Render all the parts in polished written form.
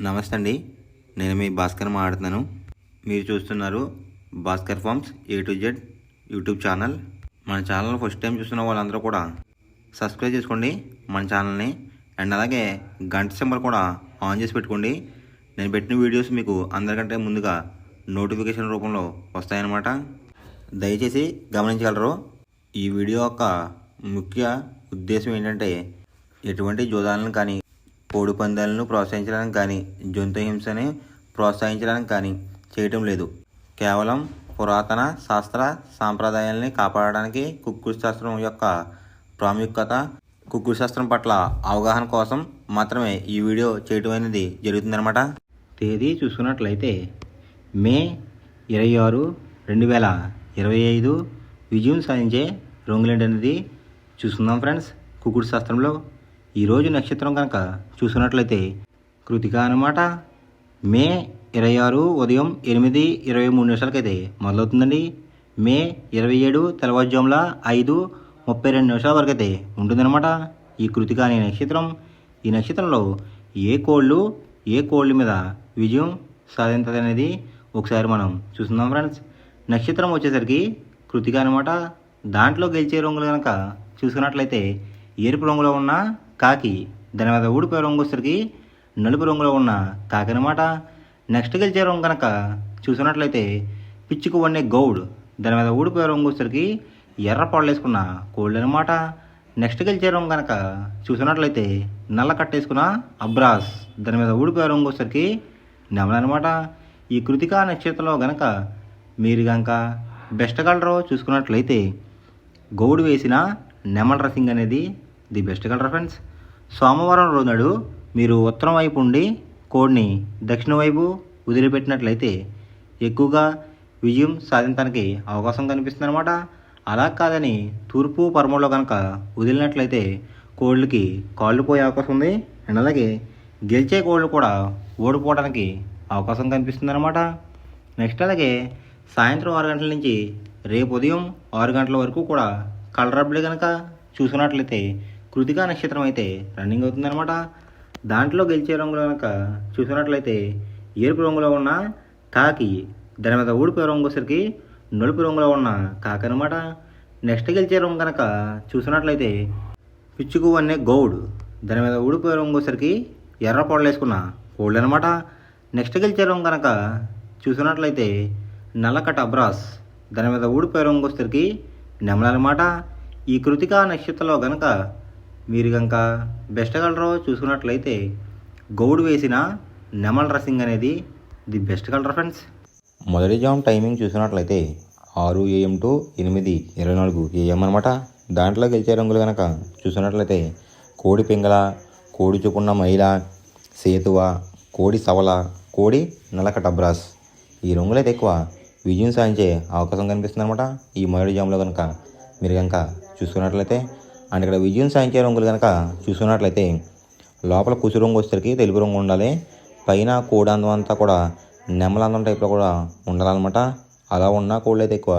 నమస్తే అండి, నేను మీ భాస్కర్ మాట్లాడుతున్నాను. మీరు చూస్తున్నారు Bhaskar farms A to Z YouTube channel. మన ఛానల్ ఫస్ట్ టైం చూస్తున్న వాళ్ళందరూ కూడా సబ్స్క్రైబ్ చేసుకోండి మన ఛానల్ని. అండ్ అలాగే గంట సింబల్ కూడా ఆన్ చేసి పెట్టుకోండి. నేను పెట్టిన వీడియోస్ మీకు అందరికంటే ముందుగా నోటిఫికేషన్ రూపంలో వస్తాయన్నమాట. దయచేసి గమనించగలరు. ఈ వీడియో యొక్క ముఖ్య ఉద్దేశం ఏంటంటే ఎటువంటి జోదాలను కానీ, కోడి పందాలను ప్రోత్సహించడానికి కానీ, జంతు హింసని ప్రోత్సహించడానికి కానీ చేయటం లేదు. కేవలం పురాతన శాస్త్ర సాంప్రదాయాల్ని కాపాడడానికి, కుక్కుడు శాస్త్రం యొక్క ప్రాముఖ్యత, కుక్కుడు శాస్త్రం పట్ల అవగాహన కోసం మాత్రమే ఈ వీడియో చేయటం అనేది జరుగుతుందన్నమాట. తేదీ చూసుకున్నట్లయితే మే 26, 2025 విజయం సాధించే రంగులేంటి అనేది చూసుకుందాం ఫ్రెండ్స్. కుక్కుడు శాస్త్రంలో ఈరోజు నక్షత్రం కనుక చూసుకున్నట్లయితే కృతిక అన్నమాట. మే 26 ఉదయం 8:23 మొదలవుతుందండి. మే 27 తెల్లవారుజాముల 5:32 వరకు అయితే ఉంటుందన్నమాట ఈ కృతిక అనే నక్షత్రం. ఈ నక్షత్రంలో ఏ కోళ్ళ మీద విజయం సాధించదు అనేది ఒకసారి మనం చూస్తున్నాం ఫ్రెండ్స్. నక్షత్రం వచ్చేసరికి కృతిక అనమాట. దాంట్లో గెలిచే రంగులు కనుక చూసుకున్నట్లయితే ఎరుపు రంగులో ఉన్న కాకి, దాని మీద ఊడిపోయే రంగు వచ్చేసరికి నలుపు రంగులో ఉన్న కాకి అనమాట. నెక్స్ట్ గెలిచే రంగు కనుక చూసుకున్నట్లయితే పిచ్చుకు వన్నే గౌడ్, దాని మీద ఊడిపోయే రంగు వచ్చేసరికి ఎర్ర పళ్ళు వేసుకున్న కోళ్ళు అనమాట. నెక్స్ట్ గెలిచే రంగు కనుక చూసుకున్నట్లయితే నల్ల కట్టేసుకున్న అబ్రాస్, దాని మీద ఊడిపోయే రంగు వచ్చేసరికి నెమల అనమాట. ఈ కృతికా నక్షత్రంలో కనుక మీరు కనుక బెస్ట్ కలర్ చూసుకున్నట్లయితే గౌడు వేసిన నెమల రసింగ్ అనేది ది బెస్ట్ కలర్ ఫ్రెండ్స్. సోమవారం రోజు నాడు మీరు ఉత్తరం వైపు ఉండి కోడిని దక్షిణ వైపు వదిలిపెట్టినట్లయితే ఎక్కువగా విజయం సాధించడానికి అవకాశం కనిపిస్తుంది అనమాట. అలా కాదని తూర్పు పరమలో కనుక వదిలినట్లయితే కోళ్ళకి కాళ్ళు పోయే అవకాశం ఉంది. అండ్ అలాగే గెలిచే కోళ్ళు కూడా ఓడిపోవడానికి అవకాశం కనిపిస్తుంది అనమాట. నెక్స్ట్ అలాగే సాయంత్రం 6 గంటల నుంచి రేపు ఉదయం 6 గంటల వరకు కూడా కలర్ అప్డేట్ కనుక చూసుకున్నట్లయితే కృతికా నక్షత్రం అయితే రన్నింగ్ అవుతుందన్నమాట. దాంట్లో గెలిచే రంగులు కనుక చూసుకున్నట్లయితే ఎరుపు రంగులో ఉన్న కాకి, దాని మీద ఊడిపోయే రంగు వచ్చేసరికి నలుపు రంగులో ఉన్న కాకి అనమాట. నెక్స్ట్ గెలిచే రంగు కనుక చూసుకున్నట్లయితే పిచ్చుకు వన్నే గౌడ్, దాని మీద ఊడిపోయే రంగు వచ్చేసరికి ఎర్ర పొడలు వేసుకున్న కోళ్ళు అనమాట. నెక్స్ట్ గెలిచే రంగు కనుక చూసుకున్నట్లయితే నల్లకట్ట అబ్రాస్, దాని మీద ఊడిపోయే రంగు వచ్చేసరికి నెమల అనమాట. ఈ కృతికా నక్షత్రంలో కనుక మీరు కనుక బెస్ట్ కలర్ చూసుకున్నట్లయితే గౌడు వేసిన నెమల రసింగ్ అనేది ది బెస్ట్ కలర్ ఫ్రెండ్స్. మొదటి జామ్ టైమింగ్ చూసుకున్నట్లయితే 6 AM to 8:24 AM అనమాట. దాంట్లో గెలిచే రంగులు కనుక చూసుకున్నట్లయితే కోడి పింగళ, కోడి చూపున్న మైల, సేతువ, కోడి సవల, కోడి నల్లకట్ట అబ్రాస్. ఈ రంగులైతే ఎక్కువ విజయం సాధించే అవకాశం కనిపిస్తుంది అనమాట ఈ మొదటి జామ్లో కనుక మీరు కనుక చూసుకున్నట్లయితే. అండ్ ఇక్కడ విజయం సాధించే రంగులు కనుక చూసుకున్నట్లయితే లోపల కుసు రంగు వచ్చేసరికి తెలుపు రంగు ఉండాలి. పైన కోడి అందం అంతా కూడా నెమల అందం టైప్లో కూడా ఉండాలన్నమాట. అలా ఉన్న కోళ్ళు అయితే ఎక్కువ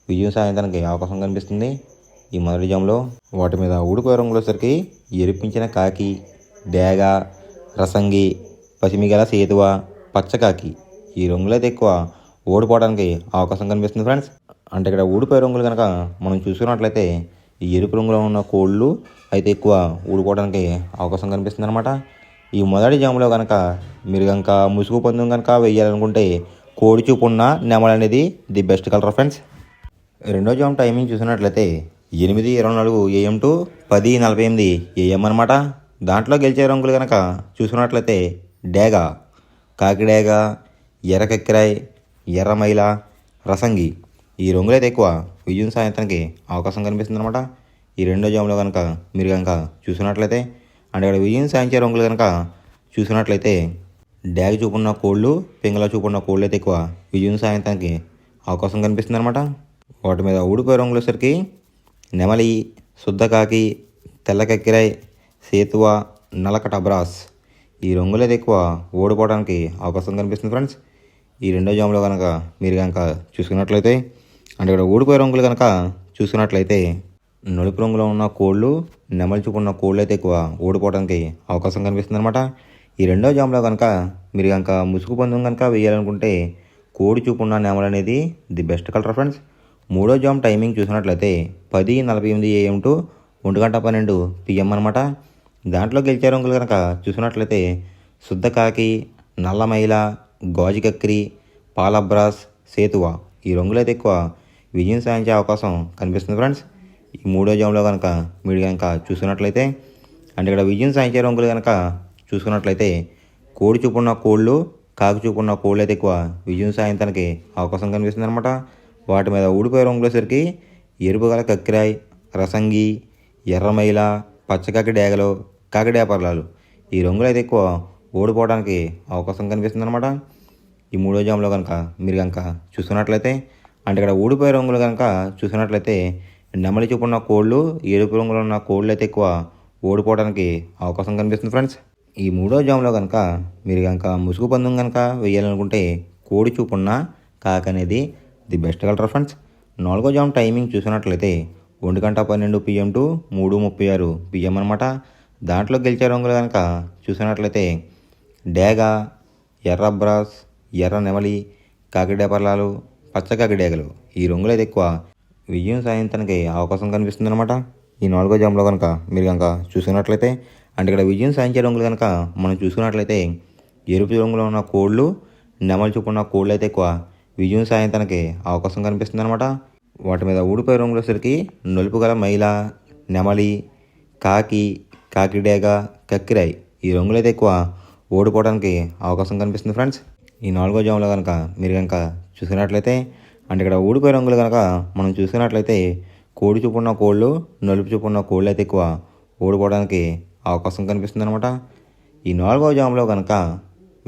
విజయం సాధించడానికి అవకాశం కనిపిస్తుంది ఈ మొదటి జామ్లో. వాటి మీద ఊడిపోయే రంగులు వచ్చేసరికి ఎరిపించిన కాకి, డేగ, రసంగి, పసిమిగల సేతువ, పచ్చకాకి. ఈ రంగులు అయితే ఎక్కువ ఓడిపోవడానికి అవకాశం కనిపిస్తుంది ఫ్రెండ్స్. అంటే ఇక్కడ ఊడిపోయే రంగులు కనుక మనం చూసుకున్నట్లయితే ఈ ఎరుపు రంగులో ఉన్న కోళ్ళు అయితే ఎక్కువ ఊడిపోవడానికి అవకాశం కనిపిస్తుంది అనమాట. ఈ మొదటి జాములో కనుక మీరు కనుక ముసుగు పందెం కనుక వేయాలనుకుంటే కోడి చూపు ఉన్న నెమల అనేది ది బెస్ట్ కలర్ ఫ్రెండ్స్. రెండో జామ్ టైమింగ్ చూసినట్లయితే 8:24 AM to 10:48 AM అనమాట. దాంట్లో గెలిచే రంగులు కనుక చూసుకున్నట్లయితే డేగ, కాకిడేగ, ఎర్రకెక్కిరాయ్, ఎర్రమైల, రసంగి. ఈ రంగులైతే ఎక్కువ విజయం సాధించడానికి అవకాశం కనిపిస్తుంది అనమాట ఈ రెండో జామ్లో కనుక మీరు కనుక చూసుకున్నట్లయితే. అంటే ఇక్కడ విజయం సాధించే రంగులు కనుక చూసుకున్నట్లయితే డ్యాగ్ చూపున్న కోళ్ళు, పింగళ చూపున్న కోళ్ళు అయితే ఎక్కువ విజయం సాధించడానికి అవకాశం కనిపిస్తుంది అనమాట. వాటి మీద ఊడిపోయే రంగులు వచ్చేసరికి నెమలి, శుద్ధకాకి, తెల్లకెక్కిరాయ్, సేతువ, నల్లకట్ట అబ్రాస్. ఈ రంగులు అయితే ఎక్కువ ఓడిపోవడానికి అవకాశం కనిపిస్తుంది ఫ్రెండ్స్ ఈ రెండో జామ్లో కనుక మీరు కనుక చూసుకున్నట్లయితే. అంటే ఇక్కడ ఊడిపోయే రంగులు కనుక చూసుకున్నట్లయితే నలుపు రంగులో ఉన్న కోళ్ళు, నెమలి చూపున్న కోళ్ళు అయితే ఎక్కువ ఓడిపోవడానికి అవకాశం కనిపిస్తుంది అనమాట ఈ రెండో జామ్లో కనుక మీరు కనుక ముసుగు పందెం కనుక వేయాలనుకుంటే కోడి చూపున్న నెమలు అనేది ది బెస్ట్ కలర్ ఫ్రెండ్స్. మూడో జామ్ టైమింగ్ చూసినట్లయితే 10:48 AM టు 1:12 PM అనమాట. దాంట్లో గెలిచే రంగులు కనుక చూసినట్లయితే శుద్ధ కాకి, నల్ల మైల, గాజు కక్కిరి, పాలబ్రాస్, సేతువ ఈ రంగులైతే ఎక్కువ విజయం సాధించే అవకాశం కనిపిస్తుంది ఫ్రెండ్స్. ఈ మూడో జామ్లో కనుక మీరు కనుక చూసినట్లయితే అంటే ఇక్కడ విజయం సాధించే రంగులు కనుక చూసుకున్నట్లయితే కోడి చూపున్న కోళ్ళు, కాకి చూపున్న కోళ్ళు అయితే ఎక్కువ విజయం సాధించడానికి అవకాశం కనిపిస్తుంది అనమాట. వాటి మీద ఊడిపోయే రంగులేసరికి ఎరుపు గల కక్కిరాయ్, రసంగి, ఎర్రమైల, పచ్చకాకి డేగలు, కాకిడేపర్లాలు ఈ రంగులు అయితే ఎక్కువ ఓడిపోవడానికి అవకాశం కనిపిస్తుంది అనమాట. ఈ మూడో జామ్లో కనుక మీరు కనుక చూసుకున్నట్లయితే అంటే ఇక్కడ ఊడిపోయే రంగులు కనుక చూసినట్లయితే నెమలి చూపున్న కోళ్ళు, ఎరుపు రంగులో ఉన్న కోళ్ళు అయితే ఎక్కువ ఓడిపోవడానికి అవకాశం కనిపిస్తుంది ఫ్రెండ్స్. ఈ మూడో జామ్లో కనుక మీరు కనుక ముసుగు పందెం కనుక వేయాలనుకుంటే కోడి చూపున్న కాకి అనేది ది బెస్ట్ కలర్ ఫ్రెండ్స్. నాలుగో జామ్ టైమింగ్ చూసినట్లయితే 1:12 PM టు 3:36 PM అనమాట. దాంట్లో గెలిచే రంగులు కనుక చూసినట్లయితే డేగ, ఎర్ర బ్రాస్, ఎర్ర నెమలి, కాకిడేపర్లాలు, పచ్చకాకి డేగలు ఈ రంగులు అయితే ఎక్కువ విజయం సాధించడానికి అవకాశం కనిపిస్తుంది అనమాట. ఈ నాలుగో జామ్లో కనుక మీరు కనుక చూసుకున్నట్లయితే అంటే ఇక్కడ విజయం సాధించే రంగులు కనుక మనం చూసుకున్నట్లయితే ఎరుపు రంగులో ఉన్న కోళ్ళు, నెమలి చూపున్న కోళ్ళు అయితే ఎక్కువ విజయం సాధించడానికి అవకాశం కనిపిస్తుంది అనమాట. వాటి మీద ఊడిపోయే రంగులు వచ్చేసరికి నలుపు గల మైల, నెమలి, కాకి, కాకిడేగ, కక్కిరాయ్ ఈ రంగులు అయితే ఎక్కువ ఓడిపోవడానికి అవకాశం కనిపిస్తుంది ఫ్రెండ్స్. ఈ నాలుగో జామ్లో కనుక మీరు కనుక చూసినట్లయితే అంటే ఇక్కడ ఊడిపోయే రంగులు కనుక మనం చూసినట్లయితే కోడి చూపున్న కోళ్ళు, నలుపు చూపున్న కోళ్ళు అయితే ఎక్కువ ఓడిపోవడానికి అవకాశం కనిపిస్తుంది అనమాట. ఈ నాలుగో జామ్లో కనుక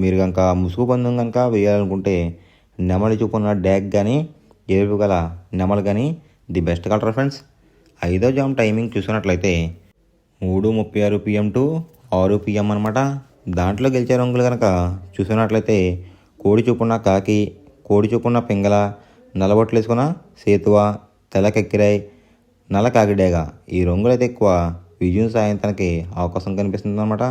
మీరు కనుక ముసుగు పందెం కనుక వేయాలనుకుంటే నెమలి చూపున్న డ్యాగ్ కానీ, ఎరుపు గల నెమలు కానీ ది బెస్ట్ కలర్ ఫ్రెండ్స్. ఐదో జామ్ టైమింగ్ చూసినట్లయితే 3:36 PM టు 6 PM అనమాట. దాంట్లో గెలిచే రంగులు కనుక చూసినట్లయితే కోడి చూపున్న కాకి, కోడి చూపున్న పింగళ, నల్లబొట్లు వేసుకున్న సేతువ, తెల్ల కక్కిరాయ్, నల్ల కాకిడేగ ఈ రంగులు అయితే ఎక్కువ విజయం సాధించడానికి అవకాశం కనిపిస్తుంది అనమాట.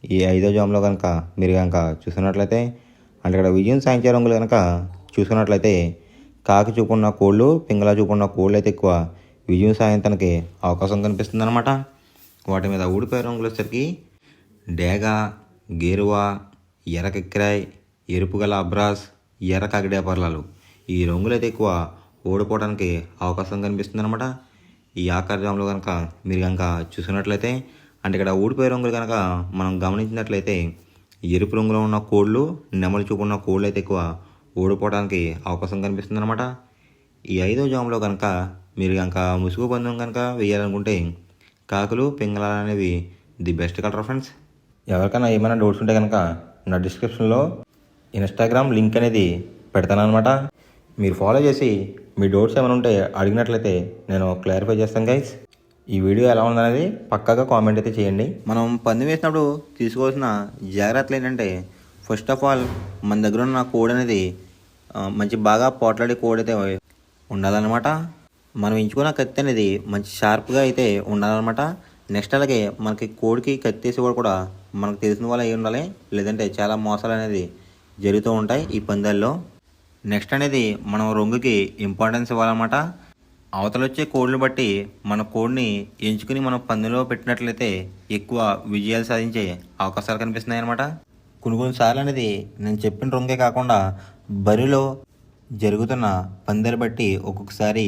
ఈ ఐదో జామ్లో కనుక మీరు కనుక చూసినట్లయితే అంటే ఇక్కడ విజయం సాధించే రంగులు కనుక చూసుకున్నట్లయితే కాకి చూపున్న కోళ్ళు, పింగళ చూపున్న కోళ్ళు అయితే ఎక్కువ విజయం సాధించడానికి అవకాశం కనిపిస్తుంది అనమాట. వాటి మీద ఊడిపోయే రంగులు వచ్చేసరికి డేగ, గేరువ, ఎర్ర కక్కిరాయ్, ఎరుపు గల అబ్రాస్, ఎర్ర కాకిడేపర్లాలు ఈ రంగులు అయితే ఎక్కువ ఓడిపోవడానికి అవకాశం కనిపిస్తుంది అనమాట. ఈ ఆఖరి జామ్లో కనుక మీరు కనుక చూసినట్లయితే అంటే ఇక్కడ ఊడిపోయే రంగులు కనుక మనం గమనించినట్లయితే ఎరుపు రంగులో ఉన్న కోళ్ళు, నెమలి చూపున్న కోళ్ళు అయితే ఎక్కువ ఓడిపోవడానికి అవకాశం కనిపిస్తుంది అనమాట. ఈ ఐదో జామ్లో కనుక మీరు కనుక ముసుగు పందెం కనుక వేయాలనుకుంటే కాకులు, పింగళాలు అనేవి ది బెస్ట్ కలర్ ఫ్రెండ్స్. ఎవరికైనా ఏమైనా డౌట్స్ ఉంటే కనుక నా డిస్క్రిప్షన్లో ఇన్స్టాగ్రామ్ లింక్ అనేది పెడతాను అనమాట. మీరు ఫాలో చేసి మీ డౌట్స్ ఏమైనా ఉంటే అడిగినట్లయితే నేను క్లారిఫై చేస్తాను గైస్. ఈ వీడియో ఎలా ఉందనేది పక్కాగా కామెంట్ అయితే చేయండి. మనం పందెం వేసినప్పుడు తీసుకోవాల్సిన జాగ్రత్తలు ఏంటంటే ఫస్ట్ ఆఫ్ ఆల్ మన దగ్గర ఉన్న కోడ్ అనేది మంచి బాగా పోట్లాడే కోడ్ అయితే ఉండాలన్నమాట. మనం ఎంచుకున్న కత్తి అనేది మంచి షార్ప్గా అయితే ఉండాలన్నమాట. నెక్స్ట్ అలాగే మనకి కోడికి కత్తి వేసేవాడు కూడా మనకు తెలిసిన వాళ్ళు అయి ఉండాలి, లేదంటే చాలా మోసాలు అనేది జరుగుతూ ఉంటాయి ఈ పందాల్లో. నెక్స్ట్ అనేది మనం రంగుకి ఇంపార్టెన్స్ ఇవ్వాలన్నమాట. అవతల వచ్చే కోడ్ని బట్టి మన కోడ్ని ఎంచుకుని మనం పందెంలో పెట్టినట్లయితే ఎక్కువ విజయాలు సాధించే అవకాశాలు కనిపిస్తున్నాయి అన్నమాట. కొన్నిసార్లు అనేది నేను చెప్పిన రంగే కాకుండా బరిలో జరుగుతున్న పందెలు బట్టి ఒక్కొక్కసారి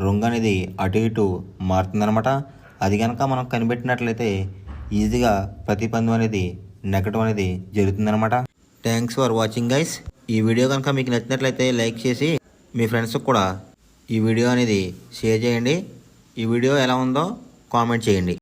రంగు అనేది అటు ఇటు మారుతుందన్నమాట. అది కనుక మనం కనిపెట్టినట్లయితే ఈజీగా ప్రతి పందెం అనేది నెగ్గడం అనేది జరుగుతుందన్నమాట. Thanks for watching guys. ఈ వీడియో కనుక మీకు నచ్చినట్లయితే లైక్ చేసి మీ ఫ్రెండ్స్కి కూడా ఈ వీడియో అనేది షేర్ చేయండి. ఈ వీడియో ఎలా ఉందో కామెంట్ చేయండి.